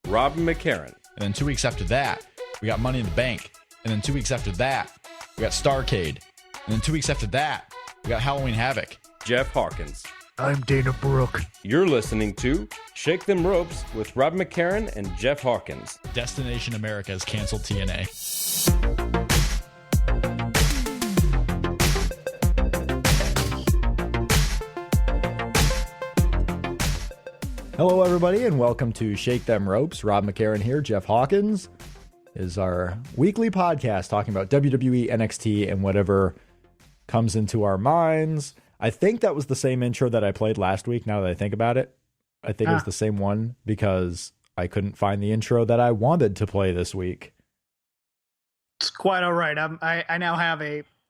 Rob McCarran. And then 2 weeks after that, we got Money in the Bank. And then 2 weeks after that, we got Starrcade. And then 2 weeks after that, we got Halloween Havoc. Jeff Hawkins. I'm Dana Brooke. You're listening to Shake Them Ropes with Rob McCarran and Jeff Hawkins. Destination America has canceled TNA. Hello, everybody, and welcome to Shake Them Ropes. Rob McCarran here. Jeff Hawkins is our weekly podcast talking about WWE, NXT, and whatever comes into our minds. I think that was the same intro that I played last week, now that I think about it. I think it was the same one because I couldn't find the intro that I wanted to play this week. It's quite all right. I now have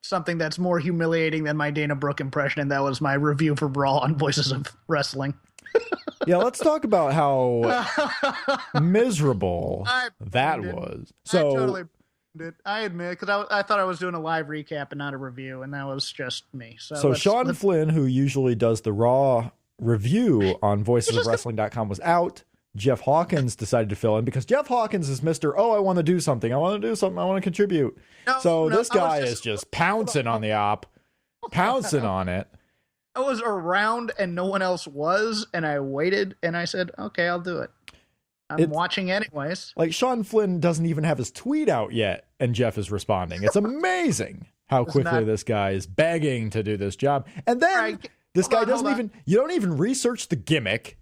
something that's more humiliating than my Dana Brooke impression, and that was my review for Raw on Voices of Wrestling. Yeah, let's talk about how miserable that was. So, I totally did. I admit, because I thought I was doing a live recap and not a review, and that was just me. So Sean Flynn, who usually does the Raw review on voicesofwrestling.com, was out. Jeff Hawkins decided to fill in because Jeff Hawkins is Mr. I want to do something. I want to contribute. This guy is just pouncing on the op, pouncing on it. I was around and no one else was, and I waited, and I said, okay, I'll do it. I'm watching anyways. Like, Sean Flynn doesn't even have his tweet out yet, and Jeff is responding. It's amazing how quickly this guy is begging to do this job. And then this guy doesn't even, you don't even research the gimmick.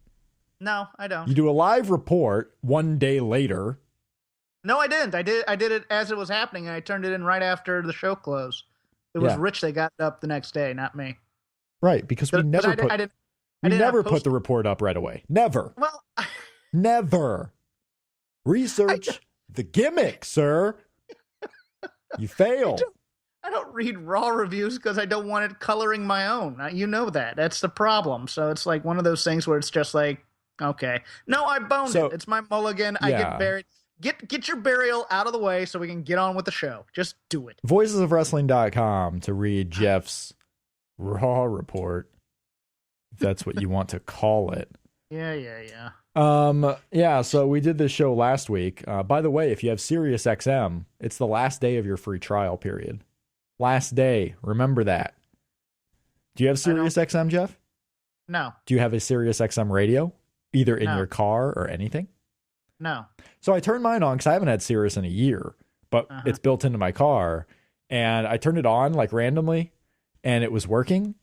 No, I don't. You do a live report one day later. No, I didn't. I did it as it was happening, and I turned it in right after the show closed. It was Rich that got it up the next day, not me. Right, because we never put the report up right away. Never. Well, never. Research the gimmick, sir. You fail. I don't read Raw reviews because I don't want it coloring my own. You know that. That's the problem. So it's like one of those things where it's just like, okay. No, I boned it. It's my mulligan. I get buried. Get your burial out of the way so we can get on with the show. Just do it. Voicesofwrestling.com to read Jeff's Raw report, if that's what you want to call it. Yeah. So we did this show last week. By the way, if you have Sirius XM, it's the last day of your free trial period. Last day. Remember that. Do you have Sirius XM, Jeff? No. Do you have a Sirius XM radio? Either in your car or anything? No. So I turned mine on because I haven't had Sirius in a year, but it's built into my car. And I turned it on like randomly, and it was working.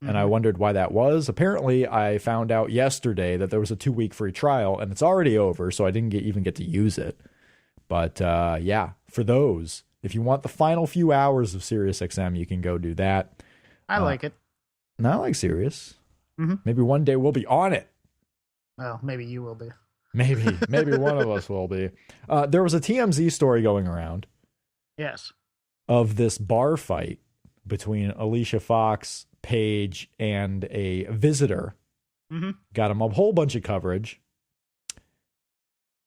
And I wondered why that was. Apparently, I found out yesterday that there was a 2-week free trial, and it's already over, so I didn't even get to use it. But for those, if you want the final few hours of SiriusXM, you can go do that. I like it. And I like Sirius. Maybe one day we'll be on it. Well, maybe you will be. Maybe one of us will be. There was a TMZ story going around. Yes. Of this bar fight between Alicia Fox, Paige, and a visitor. Got him a whole bunch of coverage.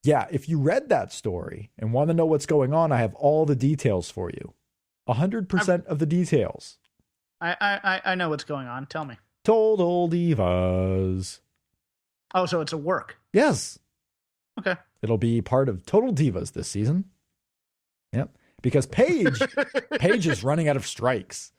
Yeah, if you read that story and want to know what's going on, I have all the details for you. 100% of the details. I know what's going on. Tell me. Total Divas. Oh, so it's a work. Yes. Okay. It'll be part of Total Divas this season. Yep. Because Paige is running out of strikes.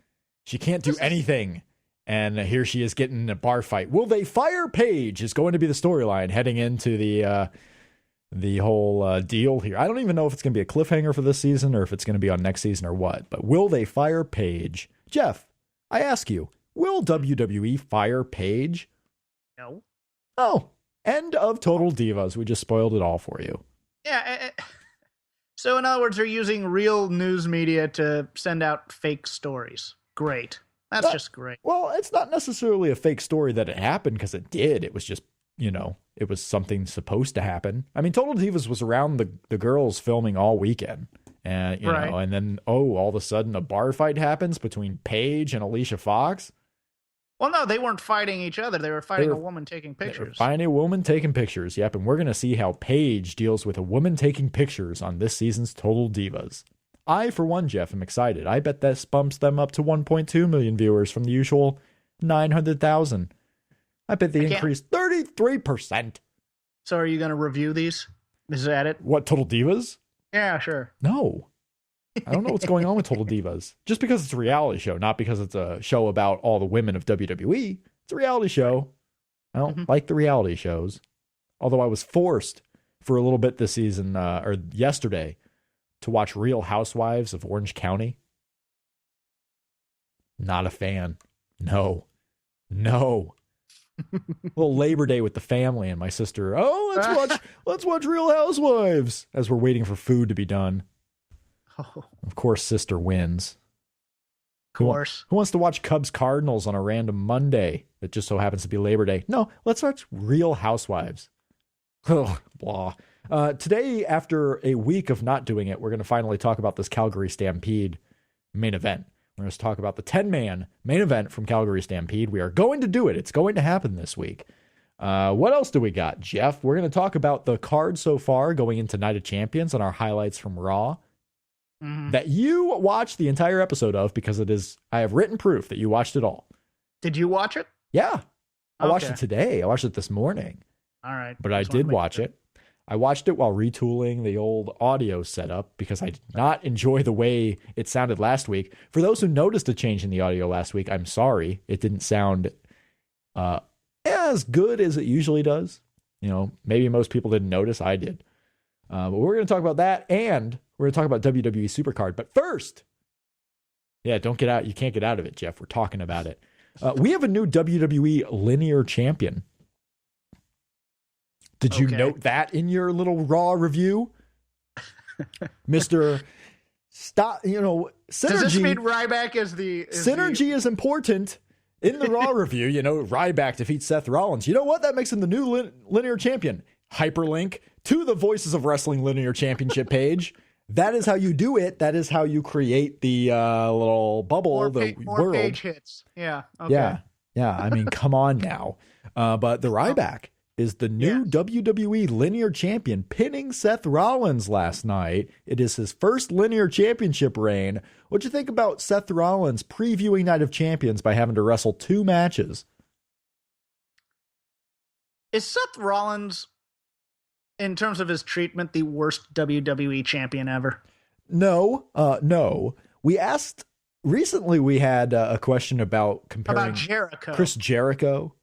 She can't do anything. And here she is getting in a bar fight. Will they fire Paige is going to be the storyline heading into the whole deal here. I don't even know if it's going to be a cliffhanger for this season or if it's going to be on next season or what. But will they fire Paige? Jeff, I ask you, will WWE fire Paige? No. Oh, end of Total Divas. We just spoiled it all for you. Yeah. So in other words, they're using real news media to send out fake stories. Great. That's just great. Well, it's not necessarily a fake story that it happened because it did. It was just, it was something supposed to happen. I mean, Total Divas was around the girls filming all weekend. And, you know, and then, all of a sudden a bar fight happens between Paige and Alicia Fox. Well, no, they weren't fighting each other. They were fighting a woman taking pictures. Fighting a woman taking pictures. Yep. And we're going to see how Paige deals with a woman taking pictures on this season's Total Divas. I, for one, Jeff, am excited. I bet this bumps them up to 1.2 million viewers from the usual 900,000. I bet they increased 33%. So are you going to review these? Is that it? What, Total Divas? Yeah, sure. No. I don't know what's going on with Total Divas. Just because it's a reality show, not because it's a show about all the women of WWE. It's a reality show. I don't like the reality shows. Although I was forced for a little bit this season, or yesterday, to watch Real Housewives of Orange County. Not a fan. No. Little Labor Day with the family and my sister. Oh, let's watch Real Housewives as we're waiting for food to be done. Oh. Of course, sister wins. Of course. Who wants to watch Cubs Cardinals on a random Monday that just so happens to be Labor Day? No, let's watch Real Housewives. Blah. Today, after a week of not doing it, we're going to finally talk about this Calgary Stampede main event. We're going to talk about the 10-man main event from Calgary Stampede. We are going to do it. It's going to happen this week. What else do we got, Jeff? We're going to talk about the card so far going into Night of Champions and our highlights from Raw that you watched the entire episode of, because I have written proof that you watched it all. Did you watch it? Yeah. I watched it today. I watched it this morning. All right. But I did watch it. I watched it while retooling the old audio setup because I did not enjoy the way it sounded last week. For those who noticed a change in the audio last week, I'm sorry. It didn't sound as good as it usually does. You know, maybe most people didn't notice. I did. But we're going to talk about that, and we're going to talk about WWE Supercard. But first, don't get out. You can't get out of it, Jeff. We're talking about it. We have a new WWE linear champion. Did you note that in your little Raw review? Mr. Stop, Synergy. Does this mean Ryback is the... Synergy is important in the Raw review. Ryback defeats Seth Rollins. You know what? That makes him the new linear champion. Hyperlink to the Voices of Wrestling Linear Championship page. That is how you do it. That is how you create the little bubble, the world. Page hits. Yeah. Okay. Yeah. I mean, come on now. But the Ryback is the new WWE Linear Champion, pinning Seth Rollins last night. It is his first Linear Championship reign. What'd you think about Seth Rollins previewing Night of Champions by having to wrestle 2 matches? Is Seth Rollins, in terms of his treatment, the worst WWE champion ever? No. We asked recently. We had a question about comparing Jericho. Chris Jericho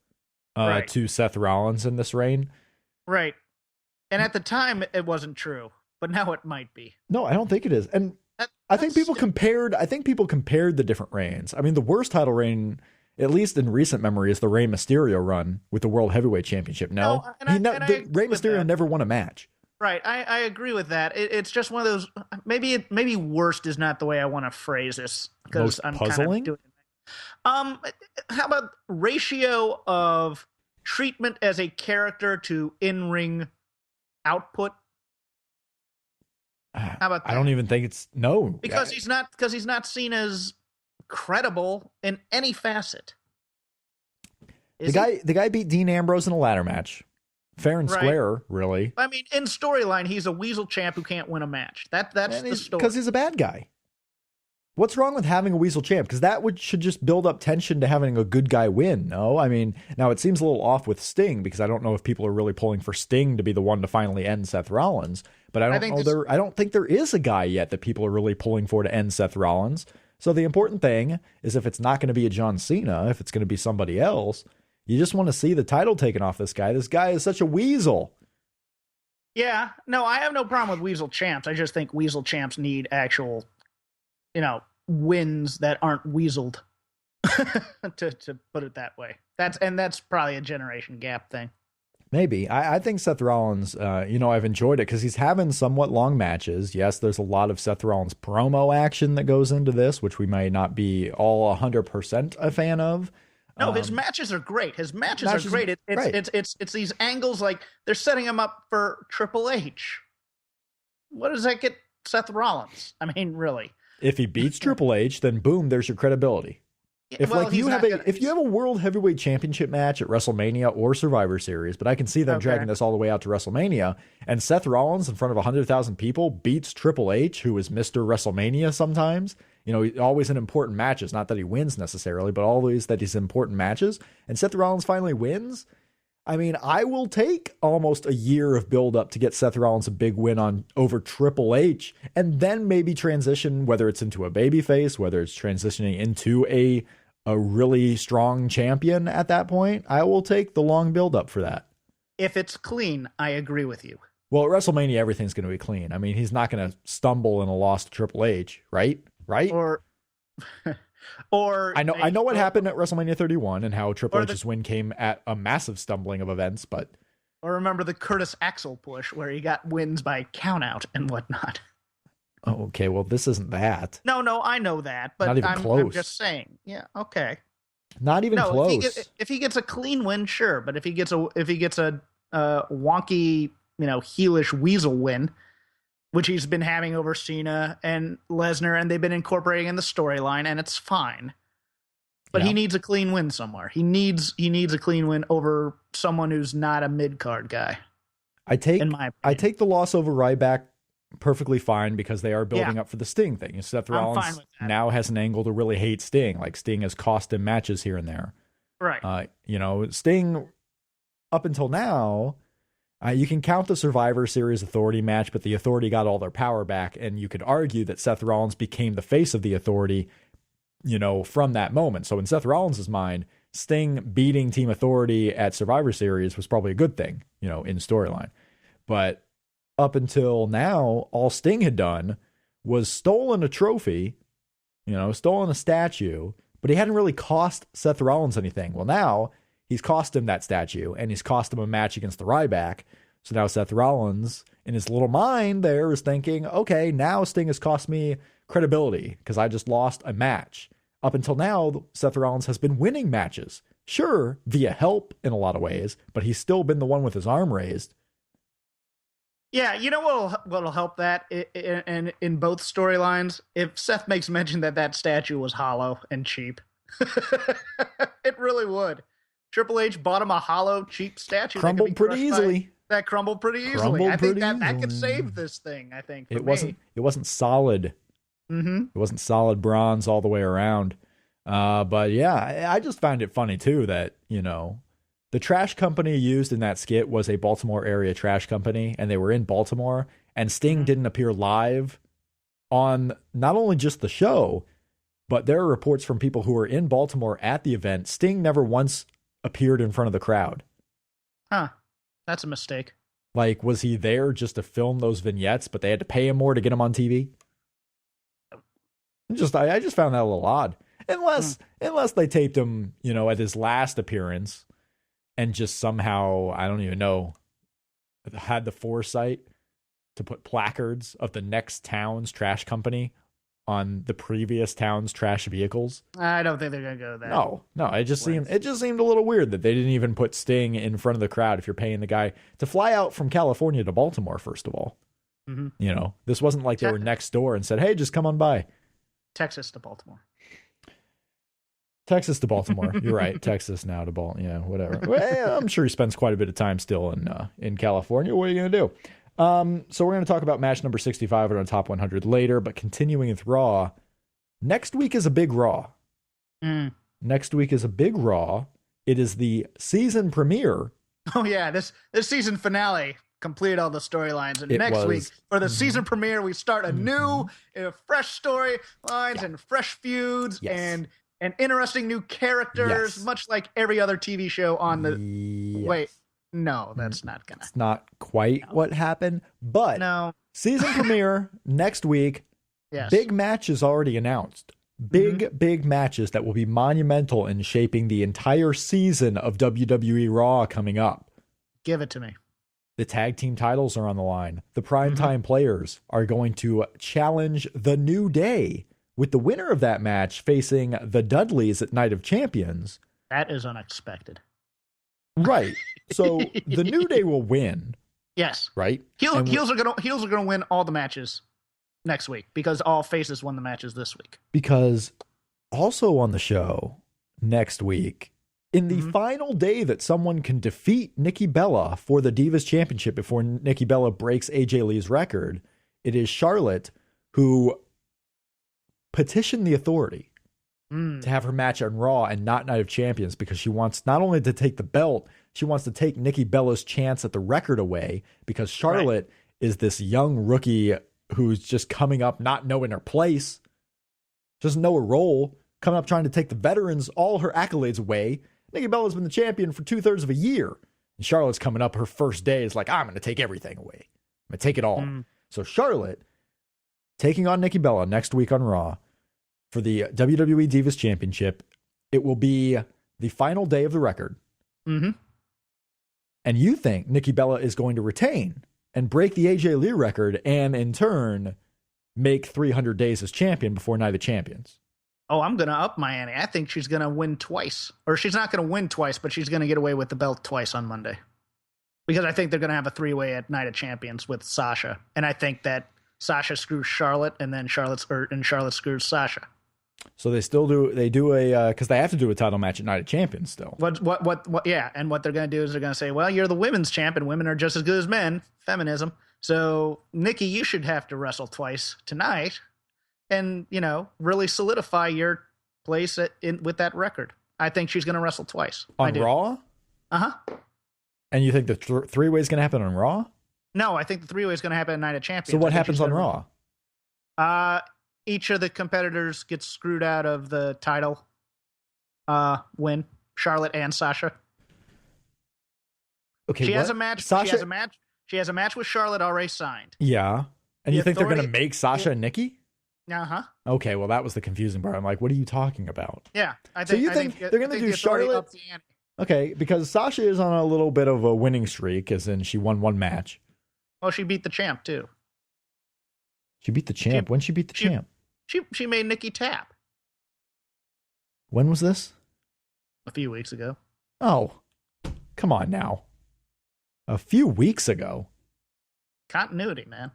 to Seth Rollins in this reign. Right. And at the time, it wasn't true, but now it might be. I don't think it is. And I think people compared the different reigns. I mean, the worst title reign, at least in recent memory, is the Rey Mysterio run with the World Heavyweight Championship. Rey Mysterio never won a match. Right. I agree with that. It's just one of those, maybe worst is not the way I want to phrase this, because I'm puzzling. Kind of doing how about ratio of treatment as a character to in-ring output? How about that? I don't even think it's because he's not seen as credible in any facet. The guy beat Dean Ambrose in a ladder match. Fair and square, really. I mean, in storyline, he's a weasel champ who can't win a match. That's the story. Because he's a bad guy. What's wrong with having a weasel champ? Because that should just build up tension to having a good guy win. No, I mean, now it seems a little off with Sting, because I don't know if people are really pulling for Sting to be the one to finally end Seth Rollins. But I don't think there is a guy yet that people are really pulling for to end Seth Rollins. So the important thing is, if it's not going to be a John Cena, if it's going to be somebody else, you just want to see the title taken off this guy. This guy is such a weasel. Yeah, no, I have no problem with weasel champs. I just think weasel champs need actual, wins that aren't weaseled, to put it that way. That's probably a generation gap thing. Maybe. I think Seth Rollins, I've enjoyed it because he's having somewhat long matches. Yes, there's a lot of Seth Rollins promo action that goes into this, which we may not be all 100% a fan of. No, his matches are great. His matches are great. It's these angles, like they're setting him up for Triple H. What does that get Seth Rollins? I mean, really. If he beats Triple H, then boom, there's your credibility. If you have a World Heavyweight Championship match at WrestleMania or Survivor Series, but I can see them dragging this all the way out to WrestleMania, and Seth Rollins in front of 100,000 people beats Triple H, who is Mr. WrestleMania sometimes, always in important matches, not that he wins necessarily, but always that he's in important matches, and Seth Rollins finally wins, I mean, I will take almost a year of build-up to get Seth Rollins a big win over Triple H, and then maybe transition, whether it's into a babyface, whether it's transitioning into a really strong champion at that point. I will take the long build-up for that. If it's clean, I agree with you. Well, at WrestleMania, everything's going to be clean. I mean, he's not going to stumble in a loss to Triple H, right? Right? Or I know what happened at WrestleMania 31 and how Triple H's win came at a massive stumbling of events, but... Or remember the Curtis Axel push where he got wins by countout and whatnot. Oh, okay. Well, this isn't that. No, I know that, but not even close. I'm just saying. Yeah, okay. Not even close. If he gets a clean win, sure, but if he gets a wonky, heelish weasel win, which he's been having over Cena and Lesnar, and they've been incorporating in the storyline, and it's fine. But he needs a clean win somewhere. He needs a clean win over someone who's not a mid-card guy. I take the loss over Ryback perfectly fine because they are building up for the Sting thing. Seth Rollins now has an angle to really hate Sting. Like, Sting has cost him matches here and there. Right. Sting, up until now... you can count the Survivor Series Authority match, but the Authority got all their power back, and you could argue that Seth Rollins became the face of the Authority, from that moment. So in Seth Rollins' mind, Sting beating Team Authority at Survivor Series was probably a good thing, in storyline. But up until now, all Sting had done was stolen a trophy, stolen a statue, but he hadn't really cost Seth Rollins anything. Well, now... he's cost him that statue, and he's cost him a match against the Ryback. So now Seth Rollins, in his little mind there, is thinking, okay, now Sting has cost me credibility because I just lost a match. Up until now, Seth Rollins has been winning matches. Sure, via help in a lot of ways, but he's still been the one with his arm raised. Yeah, you know what'll help that in both storylines? If Seth makes mention that statue was hollow and cheap. It really would. Triple H bought him a hollow, cheap statue. Crumbled pretty easily. That crumbled pretty easily. I think that could save this thing, I think. It wasn't solid. Mm-hmm. It wasn't solid bronze all the way around. But yeah, I just found it funny too that, the trash company used in that skit was a Baltimore area trash company, and they were in Baltimore, and Sting didn't appear live on not only just the show, but there are reports from people who were in Baltimore at the event. Sting never once appeared in front of the crowd. Huh. That's a mistake. Like, was he there just to film those vignettes, but they had to pay him more to get him on TV? I just found that a little odd. Unless they taped him, at his last appearance and just somehow, I don't even know, had the foresight to put placards of the next town's trash company on the previous town's trash vehicles. I don't think they're gonna go there. No, it just seemed a little weird that they didn't even put Sting in front of the crowd if you're paying the guy to fly out from California to Baltimore, first of all. Mm-hmm. This wasn't like they were next door and said, hey, just come on by. Texas to Baltimore. You're right. Texas now to Baltimore. Yeah, whatever. Well, I'm sure he spends quite a bit of time still in California. What are you gonna do? So we're going to talk about match number 65 on Top 100 later, but continuing with Raw, next week is a big Raw. Next week is a big Raw. It is the season premiere. Oh, yeah. This season finale completed all the storylines. And next week, for the season premiere, we start a new, fresh storylines and fresh feuds and interesting new characters, much like every other TV show on the... Wait. No, that's not gonna. It's not quite what happened, but season premiere next week. Yes. Big matches already announced. Big matches that will be monumental in shaping the entire season of WWE Raw coming up. Give it to me. The tag team titles are on the line. The primetime players are going to challenge The New Day, with the winner of that match facing the Dudleys at Night of Champions. That is unexpected. Right. So the New Day will win. Yes. Right? Heels are gonna win all the matches next week because all faces won the matches this week. Because also on the show next week, in the final day that someone can defeat Nikki Bella for the Divas Championship before Nikki Bella breaks AJ Lee's record, it is Charlotte who petitioned the Authority to have her match on Raw and not Night of Champions because she wants not only to take the belt, She wants to take Nikki Bella's chance at the record away because Charlotte is this young rookie who's just coming up, not knowing her place, doesn't know her role, coming up trying to take the veterans, all her accolades away. Nikki Bella's been the champion for 2/3 of a year. And Charlotte's coming up her first day is like, I'm going to take everything away. I'm going to take it all. So Charlotte taking on Nikki Bella next week on Raw for the WWE Divas Championship. It will be the final day of the record. And you think Nikki Bella is going to retain and break the AJ Lee record and in turn make 300 days as champion before Night of Champions. Oh, I'm going to up my ante. I think she's going to win twice. Or she's not going to win twice, but she's going to get away with the belt twice on Monday. Because I think they're going to have a 3-way at Night of Champions with Sasha. And I think that Sasha screws Charlotte and then Charlotte screws Sasha. So they do a, because they have to do a title match at Night of Champions still. Yeah. And what they're going to do is they're going to say, well, you're the women's champ and women are just as good as men. Feminism. So, Nikki, you should have to wrestle twice tonight and, really solidify your place with that record. I think she's going to wrestle twice. On Raw? And you think the 3-way is going to happen on Raw? No, I think the 3-way is going to happen at Night of Champions. So what happens on Raw? Each of the competitors gets screwed out of the title win. Charlotte and Sasha. Okay, she has a match. She has a match with Charlotte already signed. Yeah. And you think they're going to make Sasha and Nikki? Okay, well, that was the confusing part. I'm like, what are you talking about? Yeah. I think they're going to do Charlotte? Okay, because Sasha is on a little bit of a winning streak, as in she won one match. Oh, she beat the champ, too. She beat the champ? When she beat the champ? She made Nikki tap. When was this? A few weeks ago. Oh, come on now. A few weeks ago. Continuity, man.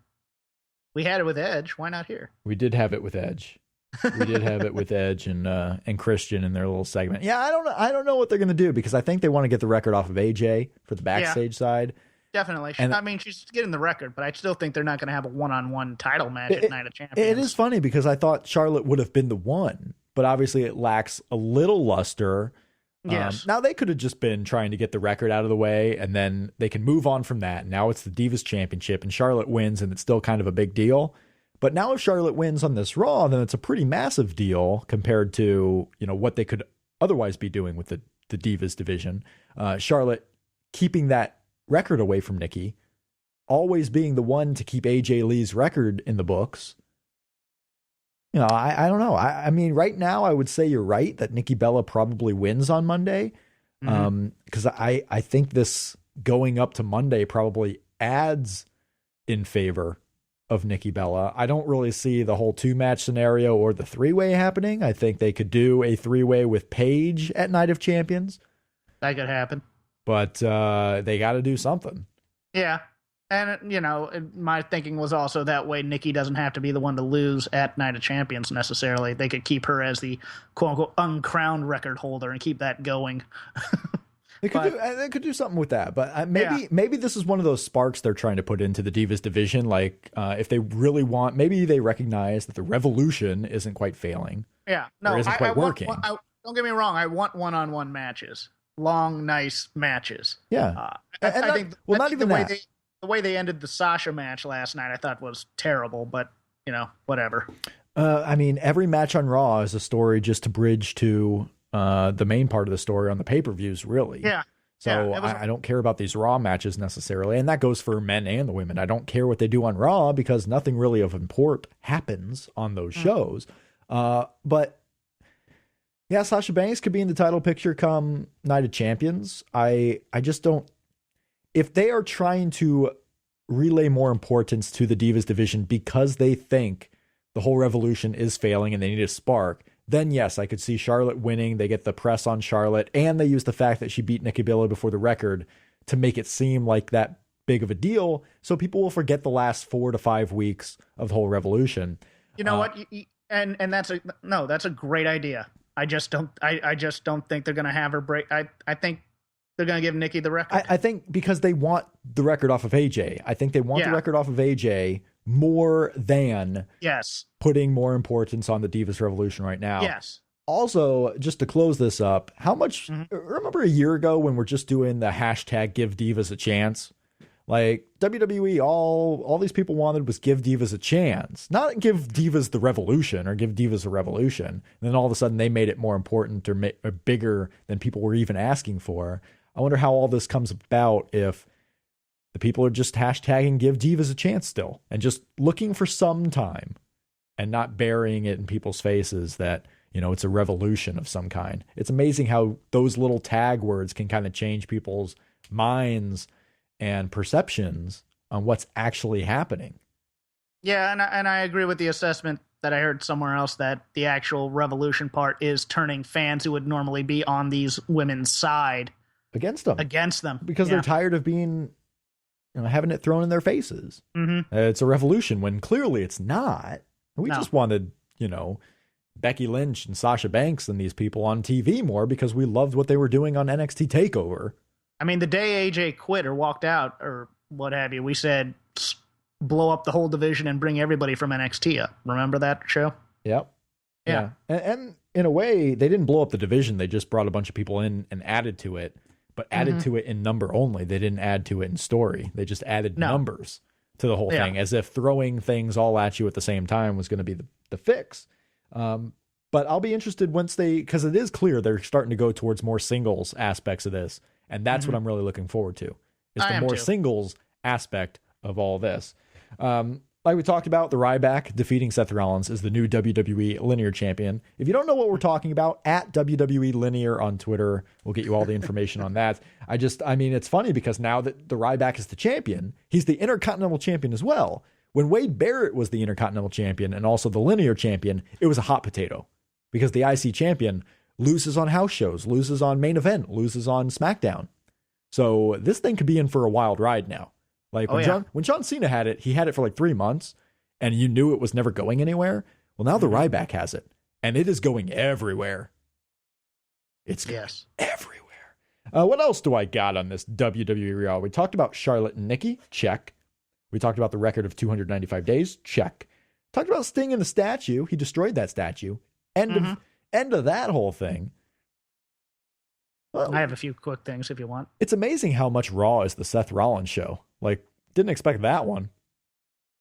We had it with Edge. Why not here? We did have it with Edge. We did have it with Edge and Christian in their little segment. Yeah, I don't know what they're going to do because I think they want to get the record off of AJ for the backstage side. Definitely. I mean, she's getting the record, but I still think they're not going to have a one-on-one title match at Night of Champions. It is funny because I thought Charlotte would have been the one, but obviously it lacks a little luster. Yes. Now they could have just been trying to get the record out of the way and then they can move on from that. Now it's the Divas Championship and Charlotte wins and it's still kind of a big deal. But now if Charlotte wins on this Raw, then it's a pretty massive deal compared to, what they could otherwise be doing with the Divas division. Charlotte keeping that record away from Nikki, always being the one to keep AJ Lee's record in the books. I don't know. I mean, right now I would say you're right that Nikki Bella probably wins on Monday. Because I think this going up to Monday probably adds in favor of Nikki Bella. I don't really see the whole 2-match scenario or the 3-way happening. I think they could do a 3-way with Paige at Night of Champions. That could happen. But they got to do something. Yeah. And, my thinking was also that way Nikki doesn't have to be the one to lose at Night of Champions necessarily. They could keep her as the quote-unquote uncrowned record holder and keep that going. They could do something with that. But maybe this is one of those sparks they're trying to put into the Divas division. Like, if they really want, maybe they recognize that the Revolution isn't quite failing. Yeah. No, isn't quite working. Don't get me wrong. I want one-on-one matches. Long, nice matches. Yeah. I think not even that. The way they ended the Sasha match last night, I thought was terrible, but, whatever. I mean, every match on Raw is a story just to bridge to the main part of the story on the pay-per-views, really. Yeah. So I don't care about these Raw matches necessarily, and that goes for men and the women. I don't care what they do on Raw because nothing really of import happens on those shows. But, yeah, Sasha Banks could be in the title picture come Night of Champions. I just don't... If they are trying to relay more importance to the Divas division because they think the whole Revolution is failing and they need a spark, then yes, I could see Charlotte winning. They get the press on Charlotte, and they use the fact that she beat Nikki Bella before the record to make it seem like that big of a deal, so people will forget the last 4 to 5 weeks of the whole Revolution. You know what? And that's a great idea. I just don't think they're going to have her break. I think they're going to give Nikki the record. I think because they want the record off of AJ. I think they want the record off of AJ more than yes, putting more importance on the Divas Revolution right now. Yes. Also, just to close this up, how much, remember a year ago when we're just doing the hashtag give Divas a chance? Like WWE, all these people wanted was give Divas a chance, not give Divas the revolution or give Divas a revolution. And then all of a sudden they made it more important or bigger than people were even asking for. I wonder how all this comes about if the people are just hashtagging give Divas a chance still and just looking for some time and not burying it in people's faces that, you know, it's a revolution of some kind. It's amazing how those little tag words can kind of change people's minds and perceptions on what's actually happening. Yeah, and I agree with the assessment that I heard somewhere else that the actual revolution part is turning fans who would normally be on these women's side against them. Because they're tired of being, you know, having it thrown in their faces. It's a revolution when clearly it's not. We just wanted, you know, Becky Lynch and Sasha Banks and these people on TV more because we loved what they were doing on NXT TakeOver. I mean, the day AJ quit or walked out or what have you, we said blow up the whole division and bring everybody from NXT up. Remember that show? Yep. Yeah. And in a way, they didn't blow up the division. They just brought a bunch of people in and added to it, but added to it in number only. They didn't add to it in story. They just added numbers to the whole thing, as if throwing things all at you at the same time was going to be the fix. But I'll be interested once because it is clear they're starting to go towards more singles aspects of this. And that's what I'm really looking forward to, is the more singles aspect of all this. Like we talked about, the Ryback defeating Seth Rollins is the new WWE Linear Champion. If you don't know what we're talking about, at WWE Linear on Twitter, we'll get you all the information on that. I mean, it's funny because now that the Ryback is the champion, he's the Intercontinental Champion as well. When Wade Barrett was the Intercontinental Champion and also the Linear Champion, it was a hot potato because the IC Champion loses on house shows, loses on main event, loses on SmackDown. So this thing could be in for a wild ride now. Like when John Cena had it, he had it for like 3 months and you knew it was never going anywhere. Well, now the Ryback has it and it is going everywhere. It's everywhere. What else do I got on this WWE Raw? We talked about Charlotte and Nikki. Check. We talked about the record of 295 days. Check. Talked about Sting and the statue. He destroyed that statue. End of that whole thing. Well, I have a few quick things if you want. It's amazing how much Raw is the Seth Rollins show. Like, didn't expect that one.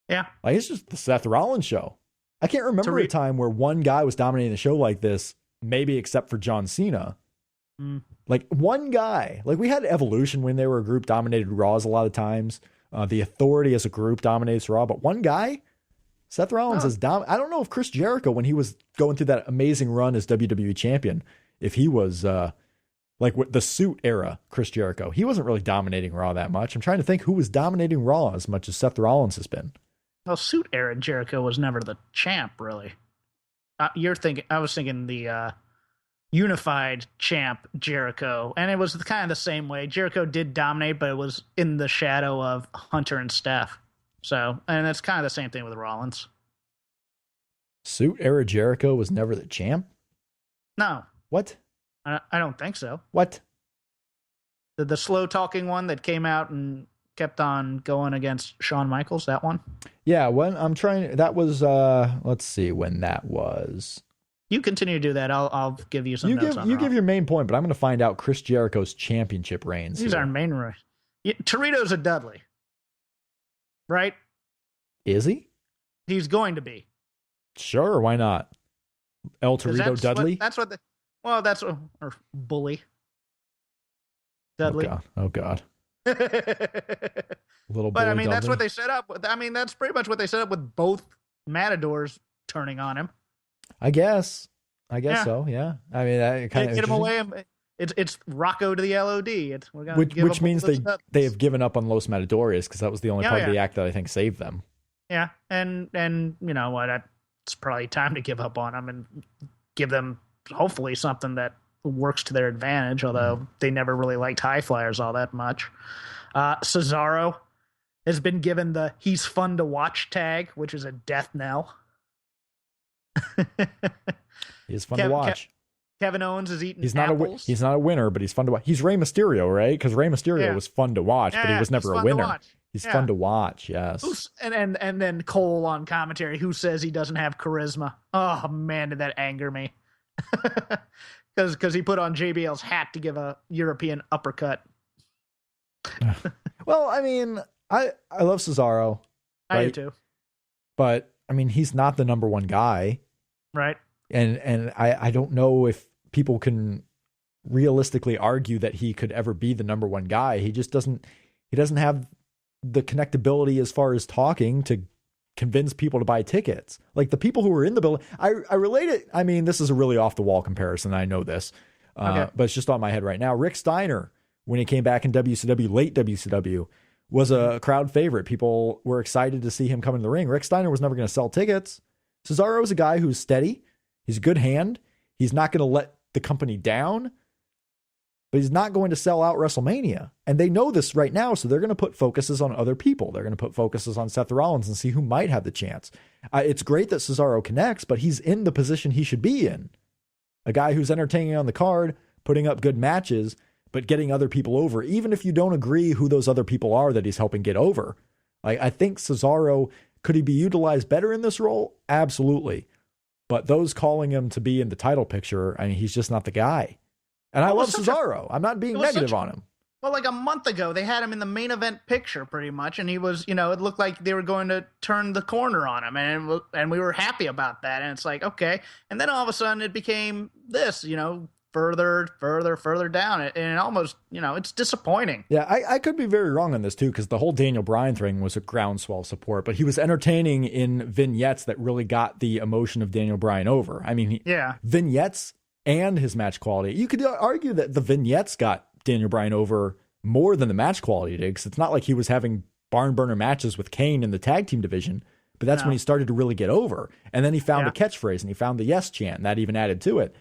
Yeah. Like, it's just the Seth Rollins show. I can't remember a time where one guy was dominating the show like this, maybe except for John Cena. Like, one guy. Like, we had Evolution when they were a group, dominated Raws a lot of times. The Authority as a group dominates Raw. But one guy, Seth Rollins, is I don't know if Chris Jericho, when he was going through that amazing run as WWE champion, if he was... like with the suit era, Chris Jericho, he wasn't really dominating Raw that much. I'm trying to think who was dominating Raw as much as Seth Rollins has been. Well, suit era Jericho was never the champ, really. I was thinking the unified champ Jericho, and it was kind of the same way. Jericho did dominate, but it was in the shadow of Hunter and Steph. So, and it's kind of the same thing with Rollins. Suit era Jericho was never the champ? No. What? I don't think so. What? The slow talking one that came out and kept on going against Shawn Michaels, that one? Yeah, that was, let's see when that was. You continue to do that. I'll give you some notes on You give your main point, but I'm going to find out Chris Jericho's championship reigns. These are main reigns. Torito's a Dudley. Right? Is he? He's going to be. Sure, why not? El Torito Dudley? Or Bully. Dudley. Oh God. Little but I mean, Dudley. that's what they set up with. I mean, that's pretty much what they set up with both Matadors turning on him. I guess so. Yeah. I mean, that kind of get him away. It's Rocco to the LOD. Which means they have given up on Los Matadores because that was the only part of the act that I think saved them. Yeah, and you know what? It's probably time to give up on them and give them hopefully something that works to their advantage. Although they never really liked high flyers all that much. Cesaro has been given the "he's fun to watch" tag, which is a death knell. He's fun to watch. Kevin Owens is eating he's apples. He's not a winner, but he's fun to watch. He's Rey Mysterio, right? Because Rey Mysterio was fun to watch, but he was never a winner. He's fun to watch, yes. And then Cole on commentary, who says he doesn't have charisma. Oh, man, did that anger me. because he put on JBL's hat to give a European uppercut. Well, I mean, I love Cesaro. Right? I do too. But I mean, he's not the number one guy. Right. And I don't know if people can realistically argue that he could ever be the number one guy. He doesn't have the connectability as far as talking to convince people to buy tickets. Like the people who were in the building, I relate it. I mean, this is a really off the wall comparison. I know this, but it's just on my head right now. Rick Steiner, when he came back in WCW, late WCW, was a crowd favorite. People were excited to see him come in the ring. Rick Steiner was never going to sell tickets. Cesaro is a guy who's steady. He's a good hand. He's not going to let the company down, but he's not going to sell out WrestleMania. And they know this right now, so they're going to put focuses on other people. They're going to put focuses on Seth Rollins and see who might have the chance. It's great that Cesaro connects, but he's in the position he should be in. A guy who's entertaining on the card, putting up good matches, but getting other people over, even if you don't agree who those other people are that he's helping get over. I think Cesaro, could he be utilized better in this role? Absolutely. But those calling him to be in the title picture, I mean, he's just not the guy. And I love Cesaro. I'm not being negative on him. Well, like a month ago, they had him in the main event picture pretty much, and he was, it looked like they were going to turn the corner on him, and we were happy about that. And it's like, okay. And then all of a sudden it became this, further down. And it almost, it's disappointing. Yeah, I could be very wrong on this too, because the whole Daniel Bryan thing was a groundswell support, but he was entertaining in vignettes that really got the emotion of Daniel Bryan over. I mean, vignettes and his match quality. You could argue that the vignettes got Daniel Bryan over more than the match quality did, because it's not like he was having barn burner matches with Kane in the tag team division, but that's when he started to really get over. And then he found a catchphrase and he found the yes chant, and that even added to it.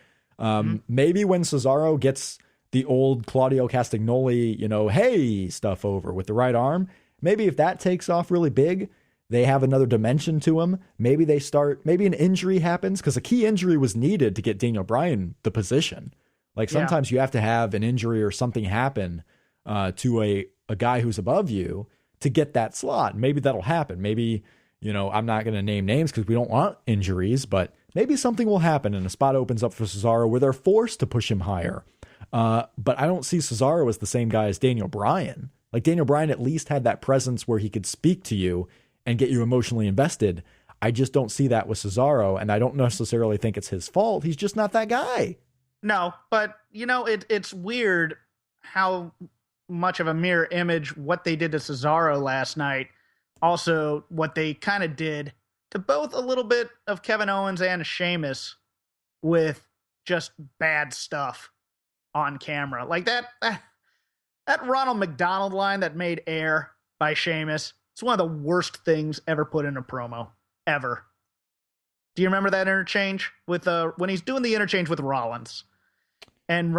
Maybe when Cesaro gets the old Claudio Castagnoli, hey stuff over with the right arm, maybe if that takes off really big, they have another dimension to him. Maybe maybe an injury happens, because a key injury was needed to get Daniel Bryan the position. Like sometimes you have to have an injury or something happen to a guy who's above you to get that slot. Maybe that'll happen. Maybe, I'm not going to name names because we don't want injuries, but maybe something will happen and a spot opens up for Cesaro where they're forced to push him higher. But I don't see Cesaro as the same guy as Daniel Bryan. Like Daniel Bryan at least had that presence where he could speak to you and get you emotionally invested. I just don't see that with Cesaro, and I don't necessarily think it's his fault. He's just not that guy. No, but it's weird how much of a mirror image what they did to Cesaro last night. Also, what they kind of did to both a little bit of Kevin Owens and Sheamus with just bad stuff on camera. Like that Ronald McDonald line that made air by Sheamus. It's one of the worst things ever put in a promo ever. Do you remember that interchange with when he's doing the interchange with Rollins? And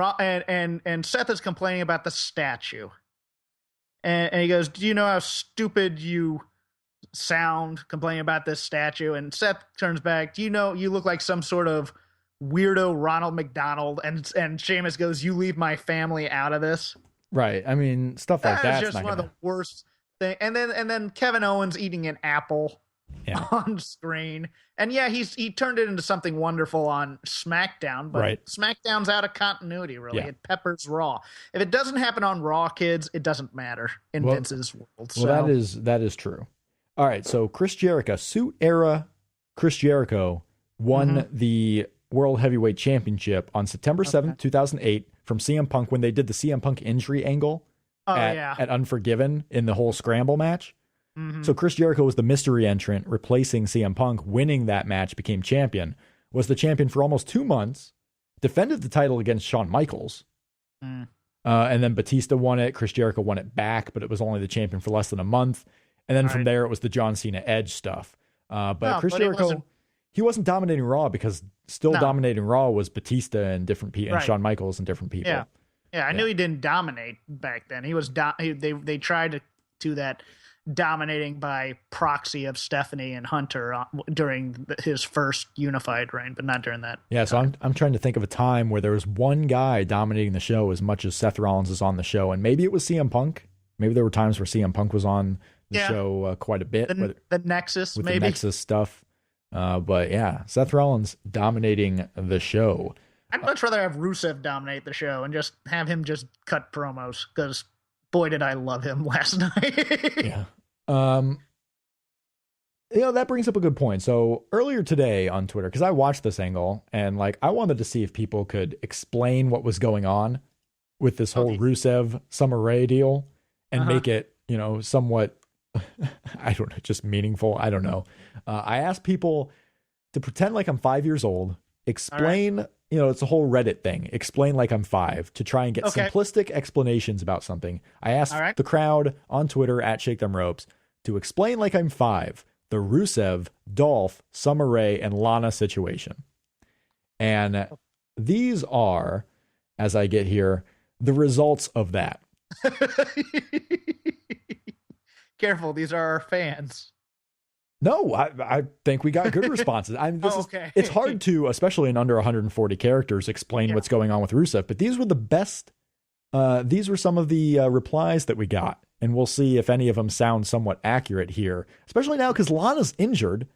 Seth is complaining about the statue. And he goes, "Do you know how stupid you sound complaining about this statue?" And Seth turns back, "Do you know you look like some sort of weirdo Ronald McDonald?" And Sheamus goes, "You leave my family out of this." Right. I mean, stuff like that's just one of the worst things. And then Kevin Owens eating an apple on screen. And he turned it into something wonderful on SmackDown, but SmackDown's out of continuity, really. Yeah. It peppers Raw. If it doesn't happen on Raw, kids, it doesn't matter in Vince's world. So. Well, that is true. All right, so Chris Jericho, Suit Era Chris Jericho won the World Heavyweight Championship on September 7th, 2008 from CM Punk when they did the CM Punk injury angle at Unforgiven in the whole scramble match. So Chris Jericho was the mystery entrant replacing CM Punk, winning that match, became champion, was the champion for almost 2 months, defended the title against Shawn Michaels, and then Batista won it. Chris Jericho won it back, but it was only the champion for less than a month. And then from there, it was the John Cena Edge stuff. Chris Jericho, he wasn't dominating Raw because dominating Raw was Batista and different people, and Shawn Michaels and different people. Yeah, I knew he didn't dominate back then. He was they tried to do that dominating by proxy of Stephanie and Hunter during his first unified reign, but not during that. Yeah, so I'm trying to think of a time where there was one guy dominating the show as much as Seth Rollins is on the show, and maybe it was CM Punk. Maybe there were times where CM Punk was on the show quite a bit. The Nexus, with maybe. The Nexus stuff. But yeah, Seth Rollins dominating the show. I'd much rather have Rusev dominate the show and just have him just cut promos, because boy, did I love him last night. Yeah. That brings up a good point. So earlier today on Twitter, because I watched this angle and I wanted to see if people could explain what was going on with this whole Rusev-Summer Rae deal and make it, somewhat, I don't know, just meaningful. I don't know. I asked people to pretend like I'm 5 years old, explain, it's a whole Reddit thing. Explain like I'm 5 to try and get simplistic explanations about something. I asked the crowd on Twitter at Shake Them Ropes to explain like I'm 5, the Rusev-Dolph-Summer Rae and Lana situation. And these are, as I get here, the results of that. Careful, these are our fans. No, I think we got good responses. It's hard to, especially in under 140 characters, explain what's going on with Rusev, but these were the best. These were some of the replies that we got, and we'll see if any of them sound somewhat accurate here, especially now because Lana's injured.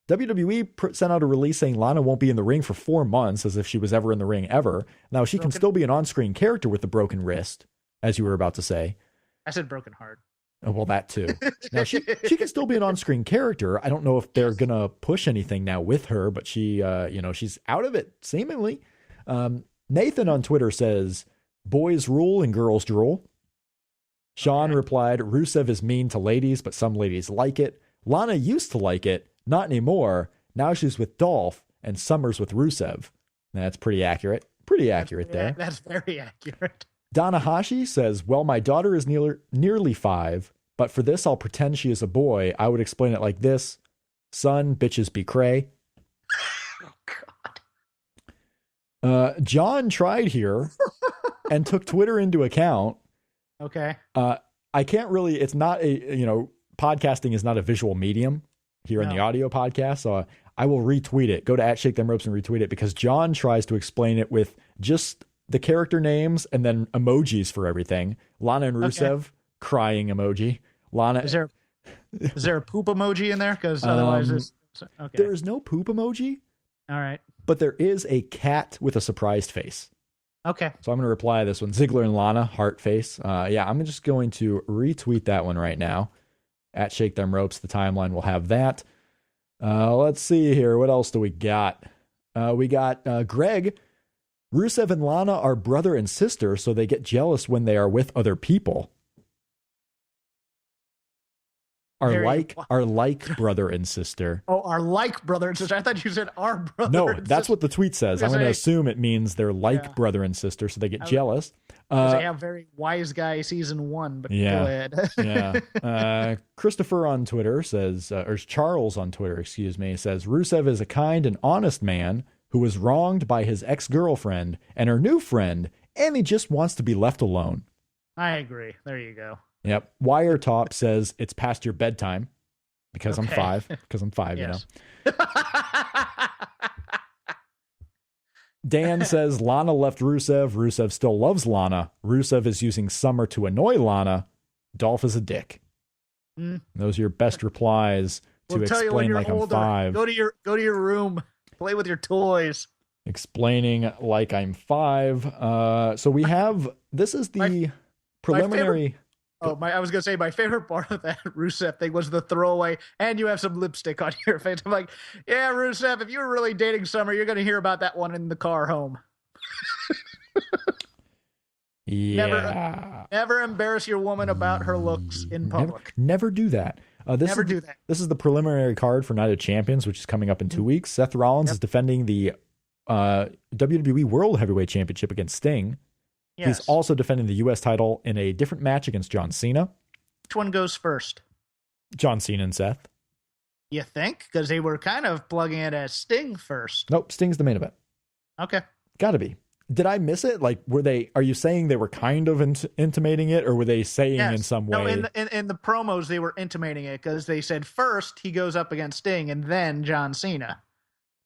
WWE sent out a release saying Lana won't be in the ring for 4 months, as if she was ever in the ring ever. Now, she can still be an on-screen character with the broken wrist, as you were about to say. I said broken heart. Oh, well, that too. Now, she can still be an on-screen character. I don't know if they're going to push anything now with her, but she, she's out of it, seemingly. Nathan on Twitter says, boys rule and girls drool. Sean replied, Rusev is mean to ladies, but some ladies like it. Lana used to like it, not anymore. Now she's with Dolph and Summer's with Rusev. That's pretty accurate. Pretty accurate there. That's very accurate. Danahashi says, well, my daughter is nearly 5, but for this, I'll pretend she is a boy. I would explain it like this. Son, bitches be cray. Oh, God. John tried here and took Twitter into account. Okay. I can't really, it's not podcasting is not a visual medium here in the audio podcast. So I will retweet it. Go to @ShakeThemRopes and retweet it, because John tries to explain it with just the character names and then emojis for everything. Lana and Rusev, crying emoji. Lana. Is there a poop emoji in there? Because otherwise there is no poop emoji. All right. But there is a cat with a surprised face. Okay. So I'm going to reply to this one. Ziggler and Lana, heart face. I'm just going to retweet that one right now. @Shake Them Ropes, the timeline will have that. Let's see here. What else do we got? We got Greg. Rusev and Lana are brother and sister, so they get jealous when they are with other people. Are like brother and sister. Oh, are like brother and sister. I thought you said our brother. No, that's what the tweet says. I'm going to assume it means they're like brother and sister, so they get jealous. They have very wise guy season 1, but go ahead. Christopher on Twitter says, or Charles on Twitter, excuse me, says Rusev is a kind and honest man who was wronged by his ex-girlfriend and her new friend, and he just wants to be left alone. I agree. There you go. Yep. Wiretop says it's past your bedtime because I'm 5. Because I'm 5, yes. Dan says Lana left Rusev. Rusev still loves Lana. Rusev is using Summer to annoy Lana. Dolph is a dick. Those are your best replies to explain like older. I'm 5. Go to your room. Play with your toys. Explaining like I'm 5. So we have, this is the preliminary. I was going to say my favorite part of that Rusev thing was the throwaway, and you have some lipstick on your face. I'm like, yeah, Rusev, if you were really dating Summer, you're going to hear about that one in the car home. Yeah. Never embarrass your woman about her looks in public. Never do that. This is the preliminary card for Night of Champions, which is coming up in 2 weeks. Seth Rollins is defending the WWE World Heavyweight Championship against Sting. Yes. He's also defending the U.S. title in a different match against John Cena. Which one goes first? John Cena and Seth. You think? Because they were kind of plugging it as Sting first. Nope, Sting's the main event. Okay. Gotta be. Did I miss it? Like, are you saying they were kind of intimating it, or were they saying in some way? No, in the promos, they were intimating it, because they said first he goes up against Sting and then John Cena,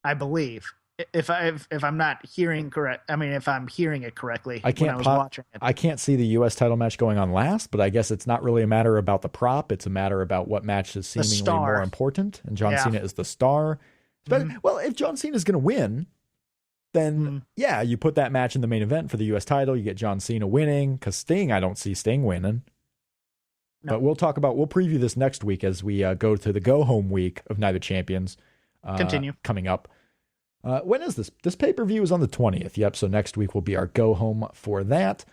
I believe. If I'm not hearing correct, I mean, if I'm hearing it correctly, I was watching it. I can't see the U.S. title match going on last, but I guess it's not really a matter about the prop. It's a matter about what match is seemingly more important. And John Cena is the star. Well, if John Cena is going to win, then yeah, you put that match in the main event for the U.S. title. You get John Cena winning because Sting, I don't see Sting winning. No. But we'll preview this next week as we go to the go-home week of Night of Champions. Continue. Coming up. When is this? This pay-per-view is on the 20th. Yep, so next week will be our go-home for that.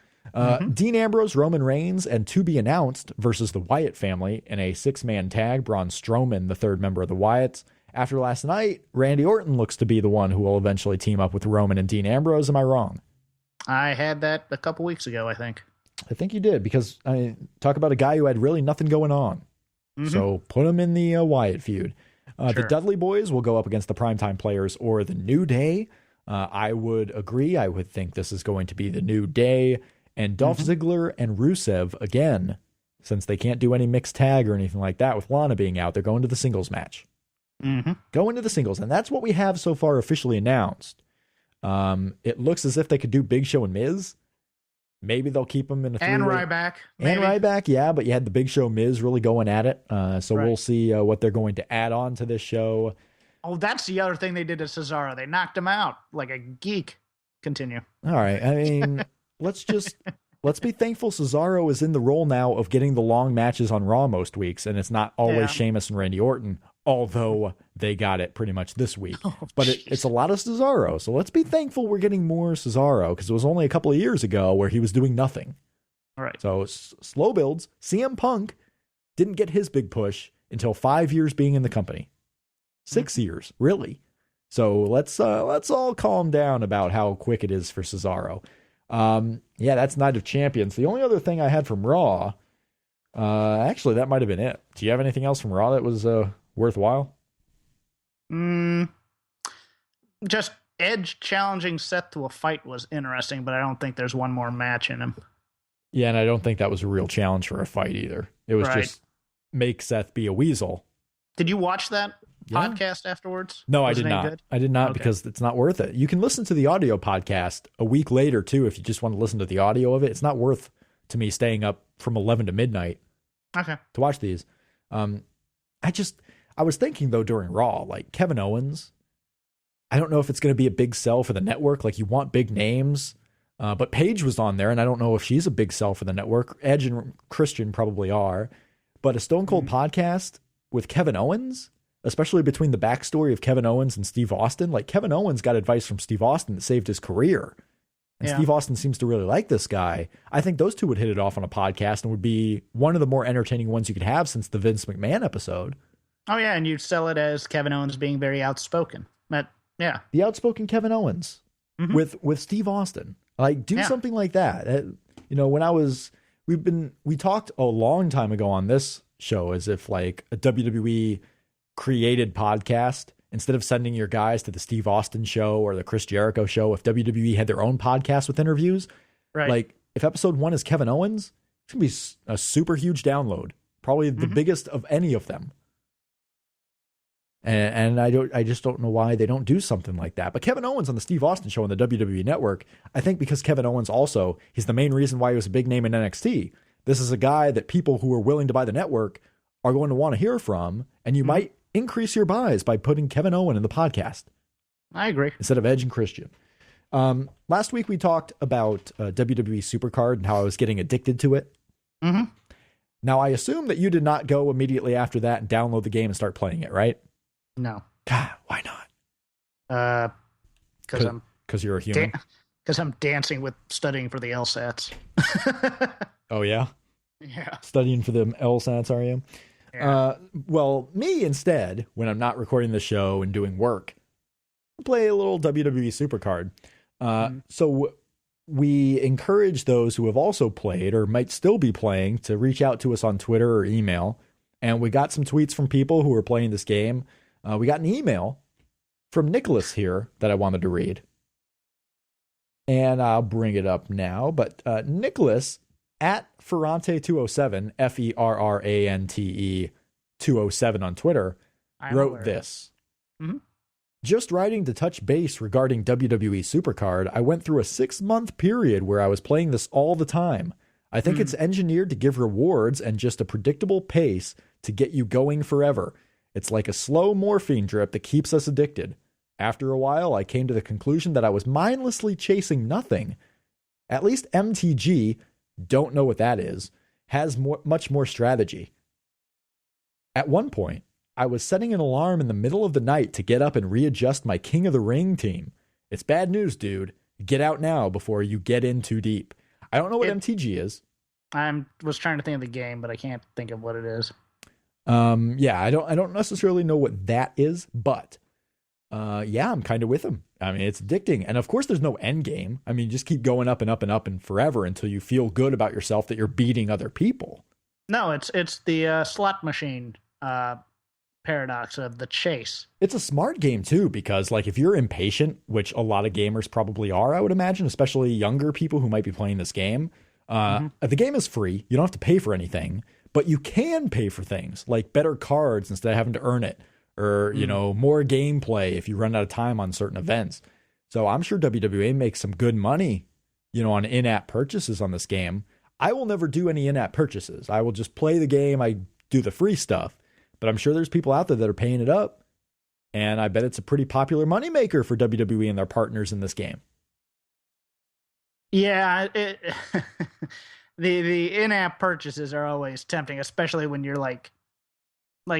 Dean Ambrose, Roman Reigns, and to be announced versus the Wyatt family in a 6-man tag. Braun Strowman, the third member of the Wyatts. After last night, Randy Orton looks to be the one who will eventually team up with Roman and Dean Ambrose. Am I wrong? I had that a couple weeks ago, I think. I think you did, because talk about a guy who had really nothing going on. So put him in the Wyatt feud. Sure. The Dudley Boys will go up against the Primetime Players or the New Day. I would agree. I would think this is going to be the New Day. And Dolph Ziggler and Rusev, again, since they can't do any mixed tag or anything like that with Lana being out, they're going to the singles match. Go into the singles. And that's what we have so far officially announced. It looks as if they could do Big Show and Miz. Maybe they'll keep them in a three-way. And Ryback. And Ryback, yeah, but you had the Big Show Miz really going at it. So we'll see what they're going to add on to this show. Oh, that's the other thing they did to Cesaro. They knocked him out like a geek. Continue. All right. I mean, let's be thankful Cesaro is in the role now of getting the long matches on Raw most weeks, and it's not always Sheamus and Randy Orton, although they got it pretty much this week. But it's a lot of Cesaro. So let's be thankful we're getting more Cesaro, because it was only a couple of years ago where he was doing nothing. All right. So slow builds. CM Punk didn't get his big push until 5 years being in the company. 6 years, really. So let's all calm down about how quick it is for Cesaro. Yeah, that's Night of Champions. The only other thing I had from Raw, actually, that might have been it. Do you have anything else from Raw that was worthwhile? Just Edge challenging Seth to a fight was interesting, but I don't think there's one more match in him. Yeah, and I don't think that was a real challenge for a fight either. It was just make Seth be a weasel. Did you watch that podcast afterwards? No, I did not. Good? I did not because it's not worth it. You can listen to the audio podcast a week later too if you just want to listen to the audio of it. It's not worth to me staying up from 11 to midnight to watch these. I was thinking though during Raw, like Kevin Owens, I don't know if it's going to be a big sell for the network. Like you want big names, but Paige was on there and I don't know if she's a big sell for the network. Edge and Christian probably are, but a Stone Cold podcast with Kevin Owens, especially between the backstory of Kevin Owens and Steve Austin. Like Kevin Owens got advice from Steve Austin that saved his career. And Steve Austin seems to really like this guy. I think those two would hit it off on a podcast and would be one of the more entertaining ones you could have since the Vince McMahon episode. Oh yeah. And you'd sell it as Kevin Owens being very outspoken. But yeah. The outspoken Kevin Owens with Steve Austin. Like do something like that. When we talked a long time ago on this show as if like a WWE created podcast, instead of sending your guys to the Steve Austin show or the Chris Jericho show, if WWE had their own podcast with interviews, like if episode 1 is Kevin Owens, it's going to be a super huge download, probably the biggest of any of them. And I just don't know why they don't do something like that. But Kevin Owens on the Steve Austin show on the WWE Network, I think because Kevin Owens also, he's the main reason why he was a big name in NXT. This is a guy that people who are willing to buy the network are going to want to hear from, and you might increase your buys by putting Kevin Owen in the podcast. I agree. Instead of Edge and Christian. Last week we talked about WWE Supercard and how I was getting addicted to it. Now I assume that you did not go immediately after that and download the game and start playing it, right? No. God, why not? Because you're a human. Because I'm dancing with studying for the LSATs. Oh yeah. Yeah. Studying for the LSATs, are you? Yeah. Well, me instead, when I'm not recording the show and doing work, I play a little WWE Supercard. So we encourage those who have also played or might still be playing to reach out to us on Twitter or email. And we got some tweets from people who are playing this game. We got an email from Nicholas here that I wanted to read. And I'll bring it up now. But Nicholas at Ferrante207, Ferrante 207 on Twitter, wrote this. Just writing to touch base regarding WWE Supercard, I went through a 6-month period where I was playing this all the time. I think it's engineered to give rewards and just a predictable pace to get you going forever. It's like a slow morphine drip that keeps us addicted. After a while, I came to the conclusion that I was mindlessly chasing nothing. At least MTG, don't know what that is, has much more strategy. At one point, I was setting an alarm in the middle of the night to get up and readjust my King of the Ring team. It's bad news, dude. Get out now before you get in too deep. I don't know what MTG is. I was trying to think of the game, but I can't think of what it is. Yeah, I don't necessarily know what that is, but yeah, I'm kind of with him. I mean, it's addicting. And of course, there's no end game. I mean, just keep going up and up and up and forever until you feel good about yourself that you're beating other people. No, it's the slot machine paradox of the chase. It's a smart game too, because like if you're impatient, which a lot of gamers probably are, I would imagine, especially younger people who might be playing this game, the game is free. You don't have to pay for anything, but you can pay for things like better cards instead of having to earn it, or, you know, more gameplay if you run out of time on certain events. So I'm sure WWE makes some good money, you know, on in-app purchases on this game. I will never do any in-app purchases. I will just play the game. I do the free stuff, but I'm sure there's people out there that are paying it up. And I bet it's a pretty popular moneymaker for WWE and their partners in this game. Yeah, the in-app purchases are always tempting, especially when you're like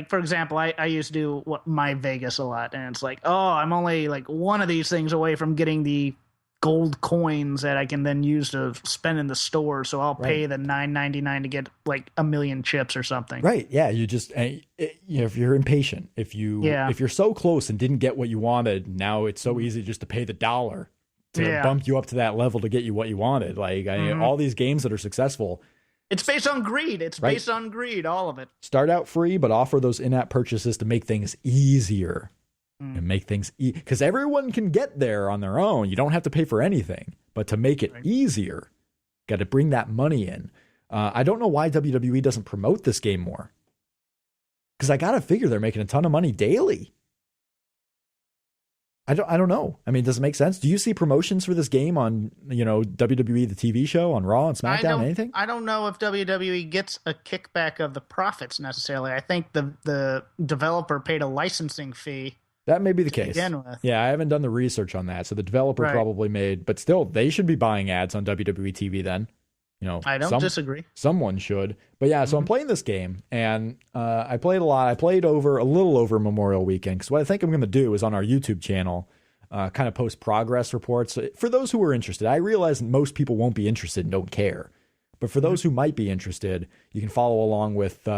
for example, I used to do my Vegas a lot, and it's like, oh, I'm only like one of these things away from getting the gold coins that I can then use to spend in the store. So I'll pay the $9.99 to get like 1 million chips or something. Right. Yeah. You just, if you're impatient, if you're so close and didn't get what you wanted, now it's so easy just to pay the $1 to bump you up to that level to get you what you wanted. Like all these games that are successful, it's based on greed. It's based on greed, all of it. Start out free, but offer those in-app purchases to make things easier. And make things because everyone can get there on their own. You don't have to pay for anything, but to make it easier, got to bring that money in. I don't know why WWE doesn't promote this game more, because I gotta figure they're making a ton of money daily. I don't know. I mean, does it make sense? Do you see promotions for this game on, you know, WWE the TV show, on Raw and SmackDown, anything? I don't know if WWE gets a kickback of the profits necessarily. I think the developer paid a licensing fee. That may be the case. Yeah, I haven't done the research on that. So the developer probably made, but still, they should be buying ads on WWE TV then. You know, I don't disagree. Someone should. But yeah, so I'm playing this game, and I played a lot. I played a little over Memorial Weekend, because what I think I'm going to do is on our YouTube channel, kind of post progress reports. For those who are interested, I realize most people won't be interested and don't care. But for those who might be interested, you can follow along with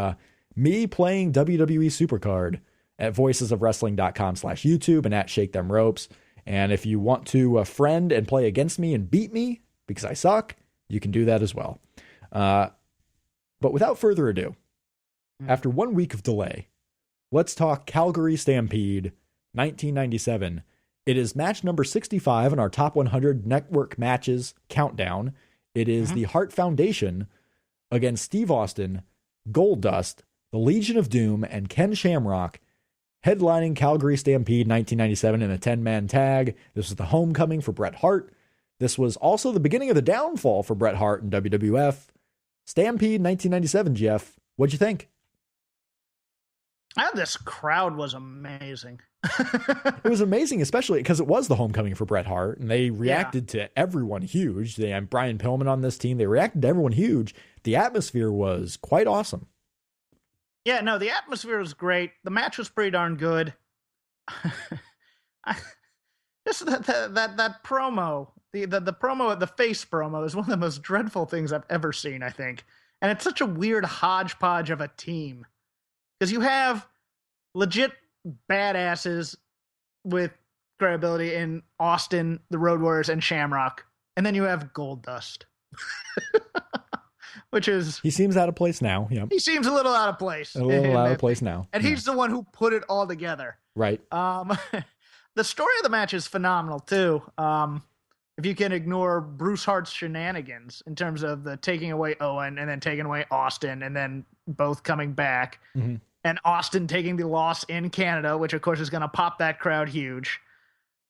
me playing WWE Supercard at voicesofwrestling.com/YouTube and at Shake Them Ropes. And if you want to friend and play against me and beat me because I suck, you can do that as well. But without further ado, after 1 week of delay, let's talk Calgary Stampede 1997. It is match number 65 in our top 100 network matches countdown. It is the Hart Foundation against Steve Austin, Goldust, the Legion of Doom, and Ken Shamrock, headlining Calgary Stampede 1997 in a 10-man tag. This was the homecoming for Bret Hart. This was also the beginning of the downfall for Bret Hart and WWF. Stampede 1997, Jeff. What'd you think? This crowd was amazing. It was amazing, especially because it was the homecoming for Bret Hart, and they reacted to everyone huge. They had Brian Pillman on this team. They reacted to everyone huge. The atmosphere was quite awesome. Yeah, no, the atmosphere was great. The match was pretty darn good. Just that promo, the promo, the face promo is one of the most dreadful things I've ever seen, I think. And it's such a weird hodgepodge of a team. Because you have legit badasses with credibility in Austin, the Road Warriors, and Shamrock. And then you have Goldust. Which is... He seems out of place now. Yeah. He seems a little out of place. A little out of place now. And he's the one who put it all together. Right. The story of the match is phenomenal, too. If you can ignore Bruce Hart's shenanigans in terms of the taking away Owen and then taking away Austin and then both coming back. And Austin taking the loss in Canada, which, of course, is going to pop that crowd huge.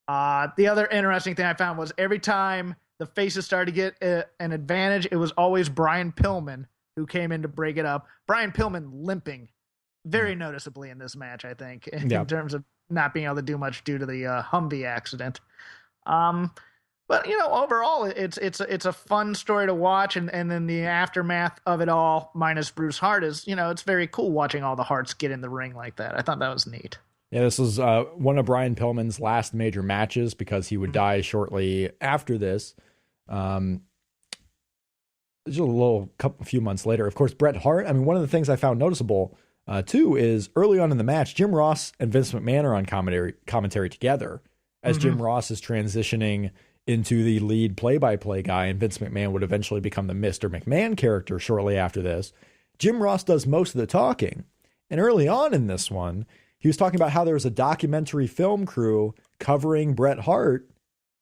The other interesting thing I found was every time the faces started to get an advantage, it was always Brian Pillman who came in to break it up. Brian Pillman limping very noticeably in this match, I think, in Yeah. terms of not being able to do much due to the Humvee accident. But overall, it's a fun story to watch, and then the aftermath of it all, minus Bruce Hart, is it's very cool watching all the Harts get in the ring like that. I thought that was neat. Yeah, this was one of Brian Pillman's last major matches because he would die shortly after this. Just a few months later, of course, Bret Hart. I mean, one of the things I found noticeable too is early on in the match, Jim Ross and Vince McMahon are on commentary together as Jim Ross is transitioning into the lead play-by-play guy, and Vince McMahon would eventually become the Mr. McMahon character shortly after this. Jim Ross does most of the talking, and early on in this one, he was talking about how there was a documentary film crew covering Bret Hart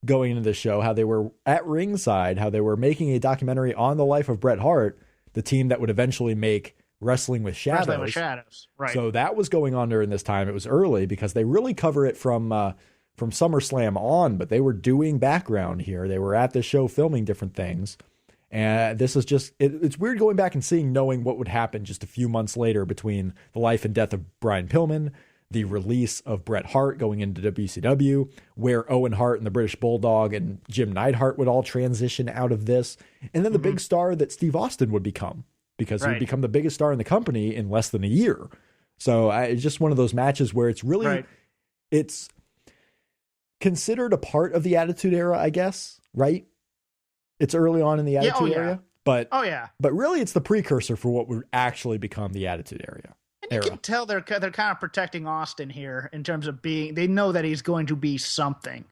going into the show, how they were at ringside, how they were making a documentary on the life of Bret Hart, the team that would eventually make Wrestling with Shadows. Wrestling with Shadows, right. So that was going on during this time. It was early because they really cover it from SummerSlam on, but they were doing background here. They were at the show filming different things. And this is just, it's weird going back and knowing what would happen just a few months later between the life and death of Brian Pillman, the release of Bret Hart going into WCW, where Owen Hart and the British Bulldog and Jim Neidhart would all transition out of this. And then the big star that Steve Austin would become, because he would become the biggest star in the company in less than a year. So it's just one of those matches where it's really, it's considered a part of the Attitude Era, I guess, right? It's early on in the Attitude Era, but but really it's the precursor for what would actually become the Attitude Era. And you can tell they're kind of protecting Austin here in terms of they know that he's going to be something,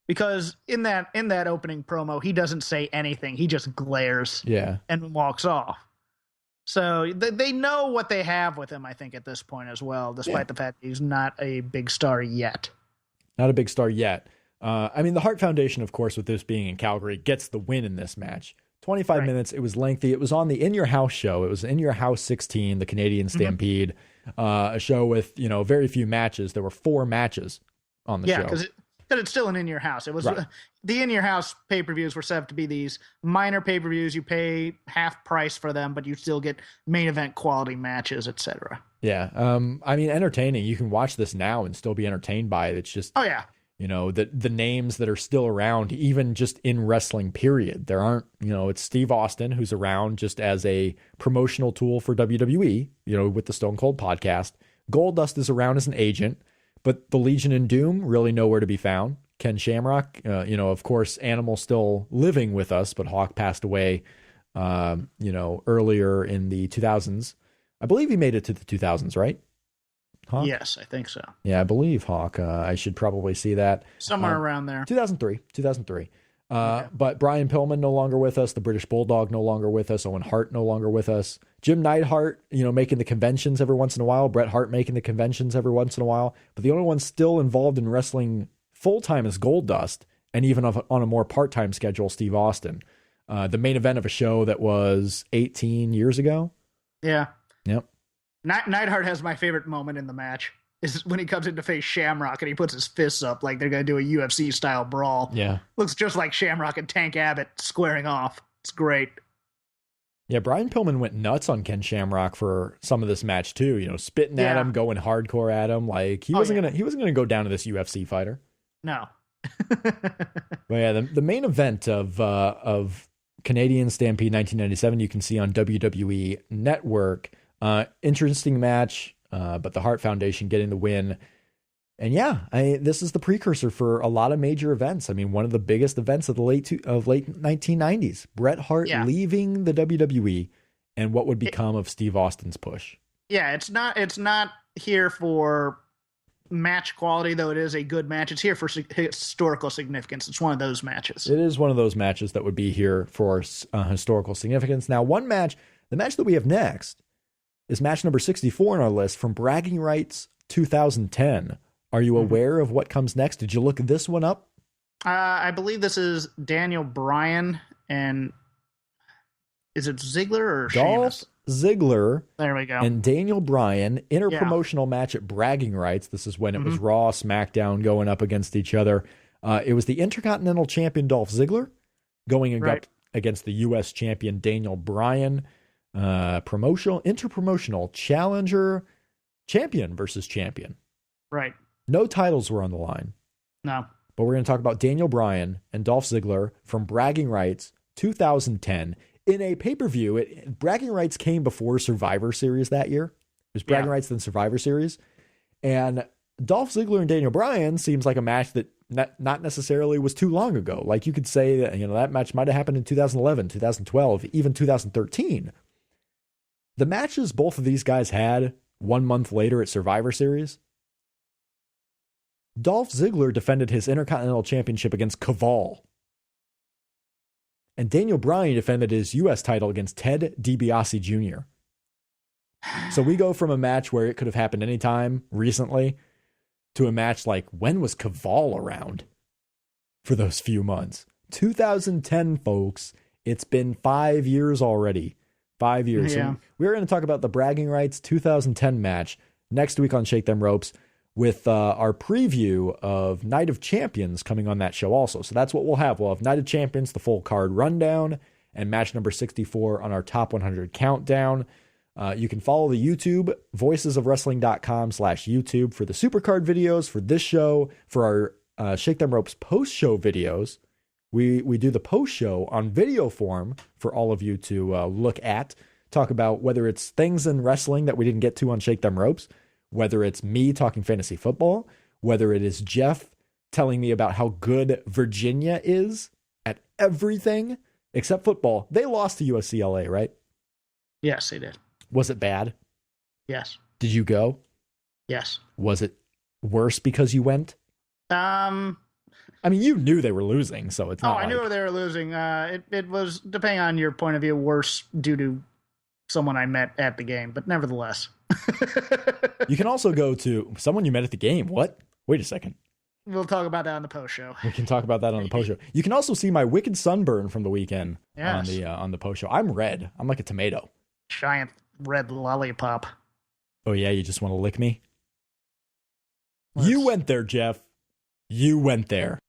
because in that opening promo, he doesn't say anything. He just glares and walks off. So they know what they have with him, I think, at this point as well, despite the fact that he's not a big star yet. Not a big star yet. I mean, the Hart Foundation, of course, with this being in Calgary, gets the win in this match. 25 minutes. It was lengthy. It was on the In Your House show. It was In Your House 16, the Canadian Stampede, a show with, very few matches. There were 4 matches on the show. Yeah, because it's still an In Your House. It was the In Your House pay-per-views were set up to be these minor pay-per-views. You pay half price for them, but you still get main event quality matches, etc. Yeah. I mean, entertaining. You can watch this now and still be entertained by it. It's just, the names that are still around, even just in wrestling, period. There aren't, it's Steve Austin, who's around just as a promotional tool for WWE, with the Stone Cold podcast. Goldust is around as an agent, but the Legion and Doom really nowhere to be found. Ken Shamrock, of course, Animal still living with us, but Hawk passed away, earlier in the 2000s. I believe he made it to the 2000s, right? Hawk? Yes, I think so. Yeah, I believe Hawk. I should probably see that. Somewhere around there. 2003. But Brian Pillman no longer with us. The British Bulldog no longer with us. Owen Hart no longer with us. Jim Neidhart, making the conventions every once in a while. Bret Hart making the conventions every once in a while. But the only one still involved in wrestling full-time is Goldust, and even on a more part-time schedule, Steve Austin. The main event of a show that was 18 years ago. Yeah. Yep. Neidhart has my favorite moment in the match. Is when he comes in to face Shamrock and he puts his fists up like they're going to do a UFC style brawl. Yeah. Looks just like Shamrock and Tank Abbott squaring off. It's great. Yeah, Brian Pillman went nuts on Ken Shamrock for some of this match too, spitting at him, going hardcore at him. Like he wasn't gonna go down to this UFC fighter. No. But yeah, the main event of Canadian Stampede 1997 you can see on WWE Network. Interesting match. But the Hart Foundation getting the win. And this is the precursor for a lot of major events. I mean, one of the biggest events of the late 1990s, Bret Hart leaving the WWE and what would become of Steve Austin's push. Yeah, it's not here for match quality, though it is a good match. It's here for historical significance. It's one of those matches. It is one of those matches that would be here for historical significance. Now, the match that we have next is match number 64 on our list from Bragging Rights 2010. Are you aware of what comes next? Did you look this one up? I believe this is Daniel Bryan and is it Ziggler or Dolph Sheamus? Ziggler. There we go. And Daniel Bryan, interpromotional match at Bragging Rights. This is when it was Raw, SmackDown going up against each other. It was the Intercontinental Champion Dolph Ziggler going up against the U.S. Champion Daniel Bryan. Interpromotional challenger champion versus champion. Right. No titles were on the line. No. But we're going to talk about Daniel Bryan and Dolph Ziggler from Bragging Rights 2010 in a pay-per-view. Bragging Rights came before Survivor Series that year. It was Bragging Rights then Survivor Series. And Dolph Ziggler and Daniel Bryan seems like a match that not necessarily was too long ago. Like you could say that, that match might have happened in 2011, 2012, even 2013. The matches both of these guys had 1 month later at Survivor Series. Dolph Ziggler defended his Intercontinental Championship against Kaval. And Daniel Bryan defended his U.S. title against Ted DiBiase Jr. So we go from a match where it could have happened anytime recently to a match like, when was Kaval around for those few months? 2010, folks. It's been 5 years already. 5 years. Yeah. So we're going to talk about the Bragging Rights 2010 match next week on Shake Them Ropes, with our preview of Night of Champions coming on that show also. So that's what we'll have. We'll have Night of Champions, the full card rundown, and match number 64 on our top 100 countdown. You can follow the YouTube, voicesofwrestling.com/YouTube for the Supercard videos for this show, for our Shake Them Ropes post-show videos. We do the post-show on video form for all of you to look at, talk about whether it's things in wrestling that we didn't get to on Shake Them Ropes, whether it's me talking fantasy football, whether it is Jeff telling me about how good Virginia is at everything except football. They lost to USCLA, right? Yes, they did. Was it bad? Yes. Did you go? Yes. Was it worse because you went? I mean, you knew they were losing, so it's not. I knew they were losing. It was, depending on your point of view, worse due to someone I met at the game, but nevertheless. You can also go to someone you met at the game. What? Wait a second. We'll talk about that on the post show. We can talk about that on the post show. You can also see my wicked sunburn from the weekend on the post show. I'm red. I'm like a tomato. Giant red lollipop. Oh yeah, you just want to lick me? You went there, Jeff. You went there.